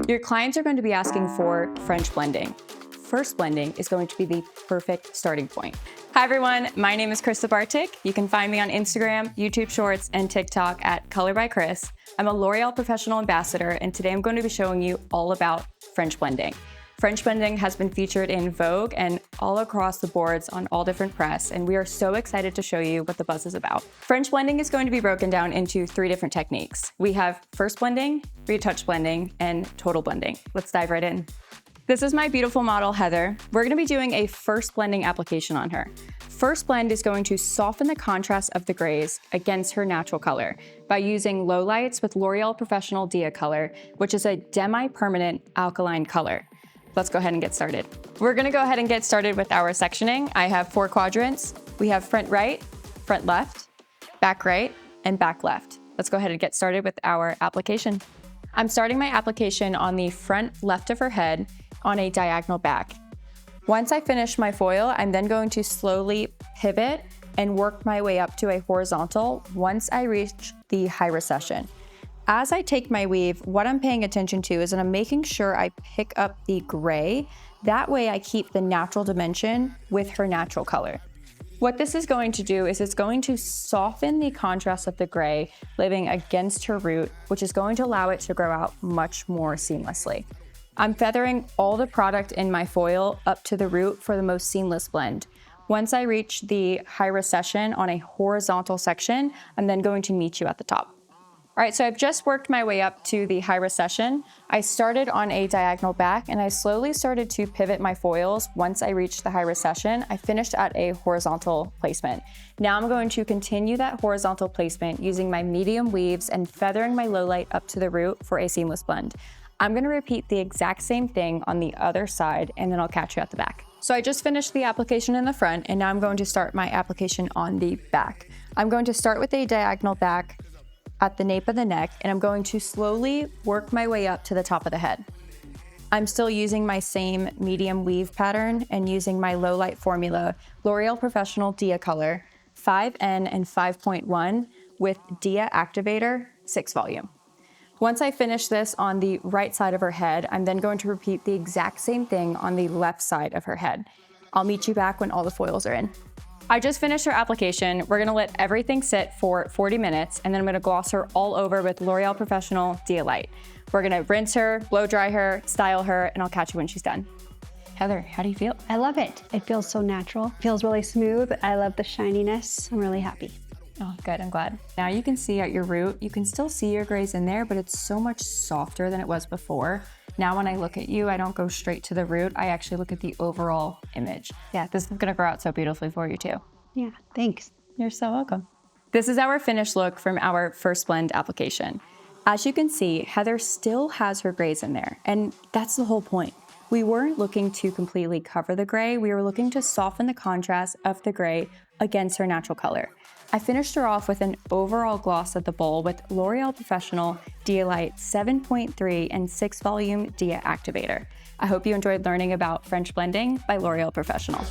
Your clients are going to be asking for French blending. First blending is going to be the perfect starting point. Hi everyone, my name is Krista Bartik. You can find me on Instagram, YouTube Shorts, and TikTok at Color by Chris. I'm a L'Oréal Professionnel Ambassador, and today I'm going to be showing you all about French blending. French blending has been featured in Vogue and all across the boards on all different press, and we are so excited to show you what the buzz is about. French blending is going to be broken down into 3 different techniques. We have first blending, retouch blending, and total blending. Let's dive right in. This is my beautiful model, Heather. We're gonna be doing a first blending application on her. First blend is going to soften the contrast of the grays against her natural color by using lowlights with L'Oréal Professionnel Dia Color, which is a Demi-Permanent alkaline color. Let's go ahead and get started. We're gonna go ahead and get started with our sectioning. I have 4 quadrants. We have front right, front left, back right, and back left. Let's go ahead and get started with our application. I'm starting my application on the front left of her head on a diagonal back. Once I finish my foil, I'm then going to slowly pivot and work my way up to a horizontal once I reach the high recession. As I take my weave, what I'm paying attention to is that I'm making sure I pick up the gray. That way I keep the natural dimension with her natural color. What this is going to do is it's going to soften the contrast of the gray living against her root, which is going to allow it to grow out much more seamlessly. I'm feathering all the product in my foil up to the root for the most seamless blend. Once I reach the high recession on a horizontal section, I'm then going to meet you at the top. All right, so I've just worked my way up to the high recession. I started on a diagonal back and I slowly started to pivot my foils. Once I reached the high recession, I finished at a horizontal placement. Now I'm going to continue that horizontal placement using my medium weaves and feathering my low light up to the root for a seamless blend. I'm gonna repeat the exact same thing on the other side and then I'll catch you at the back. So I just finished the application in the front and now I'm going to start my application on the back. I'm going to start with a diagonal back at the nape of the neck and I'm going to slowly work my way up to the top of the head. I'm still using my same medium weave pattern and using my low light formula, L'Oréal Professionnel Dia Color, 5N and 5.1 with Dia Activator 6 volume. Once I finish this on the right side of her head, I'm then going to repeat the exact same thing on the left side of her head. I'll meet you back when all the foils are in. I just finished her application. We're gonna let everything sit for 40 minutes and then I'm gonna gloss her all over with L'Oréal Professionnel Dia Light. We're gonna rinse her, blow dry her, style her, and I'll catch you when she's done. Heather, how do you feel? I love it. It feels so natural. It feels really smooth. I love the shininess. I'm really happy. Oh, good, I'm glad. Now you can see at your root, you can still see your grays in there, but it's so much softer than it was before. Now when I look at you, I don't go straight to the root, I actually look at the overall image. Yeah, this is gonna grow out so beautifully for you too. Yeah, thanks. You're so welcome. This is our finished look from our first blend application. As you can see, Heather still has her grays in there, and that's the whole point. We weren't looking to completely cover the gray, we were looking to soften the contrast of the gray against her natural color. I finished her off with an overall gloss at the bowl with L'Oréal Professionnel Dia Light 7.3 and 6 volume Dia Activator. I hope you enjoyed learning about French blending by L'Oréal Professionnel.